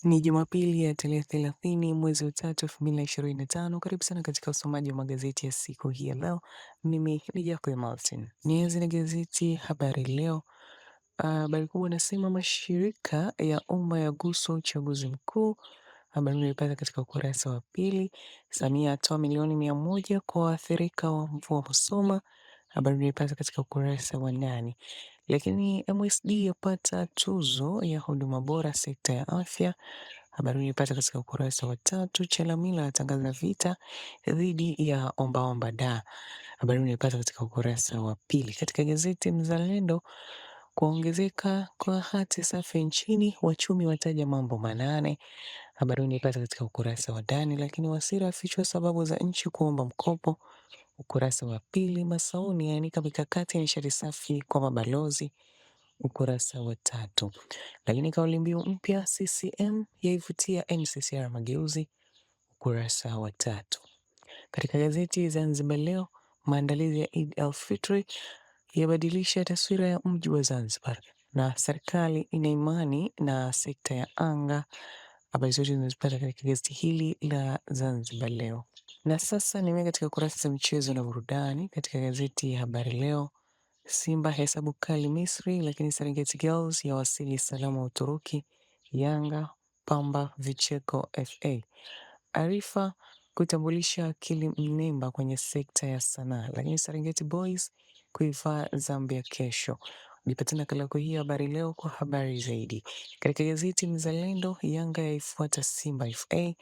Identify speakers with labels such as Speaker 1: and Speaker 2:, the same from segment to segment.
Speaker 1: Ni Jumapili ya tarehe 30 mwezi wa tatu 2025. Karibu sana katika usomaji wa magazeti ya siku hii ya leo. Mimi ni Jacob Martin. Nianze na gazeti Habari Leo. Habari kubwa nasema mashirika ya umma yaguswa uchaguzi mkuu. Habari unaipata katika ukurasa wa pili. Samia atoa milioni 100 kwa waathirika wa mvua Musoma. Habari unaipata katika ukurasa wa 8. Lakini MSD yapata tuzo ya huduma bora sekta ya afya. Habari unaipata katika ukurasa wa 3. Chalamila atangaza vita dhidi ya ombaomba da. Habari unaipata katika ukurasa wa pili. Katika gazeti Mzalendo, kuongezeka kwa hati safi nchini, wachumi wataja mambo manane. Habari unaipata katika ukurasa wa ndani. Lakini Wasira afichwa sababu za nchi kuomba mkopo. Ukurasa wa pili. Masauni yaanika mikakati ya nishati safi kwa mabalozi. Ukurasa wa 3. Lakini kauli mbiu mpya CCM yaivutia NCCR mageuzi. Ukurasa wa 3. Katika gazeti Zanzibar Leo, maandalizi ya Eid al-Fitr yabadilisha taswira ya mji wa Zanzibar na serikali ina imani na sekta ya anga. Habari zote zinazopata katika gazeti hili la Zanzibar Leo. Na sasa nimeweka katika kurasa za michezo na burudani katika gazeti ya Habari Leo. Simba hesabu kali Misri, lakini Serengeti Girls yawasili salama Uturuki. Yanga Pamba vicheko FA. Arifa kutambulisha akili mnemba kwenye sekta ya sanaa, lakini Serengeti Boys kuivaa Zambia kesho. Nipate nakala yako hii Habari Leo kwa habari zaidi. Katika gazeti Mzalendo, Yanga yaifuata Simba FA,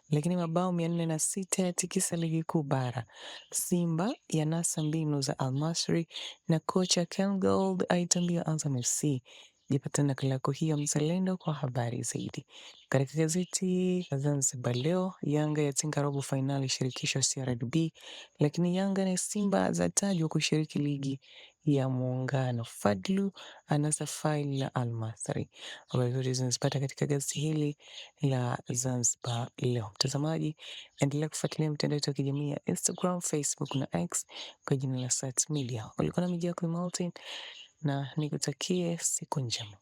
Speaker 1: lakini mabao 406 yatikisa ligi kuu bara. Simba yanasa mbinu za Almasri na kocha Ken Gold aitambia Azam FC. Jipata nakala yako hii ya Mzalendo kwa habari zaidi. Katika gazeti la Zanzibar Leo, Yanga yatinga robo fainali shirikisho CRDB, lakini Yanga na Simba zatajwa kushiriki ligi ya Muungano. Fadlu anasa faili la Almasri. Habari zote zinazipata katika gazeti hili la Zanzibar Leo. Mtazamaji, endelea kufuatilia mitandao yetu ya kijamii ya Instagram, Facebook na X kwa jina la Sats Media. Ulikuwa na mimi Jacob Martin na nikutakie siku njema.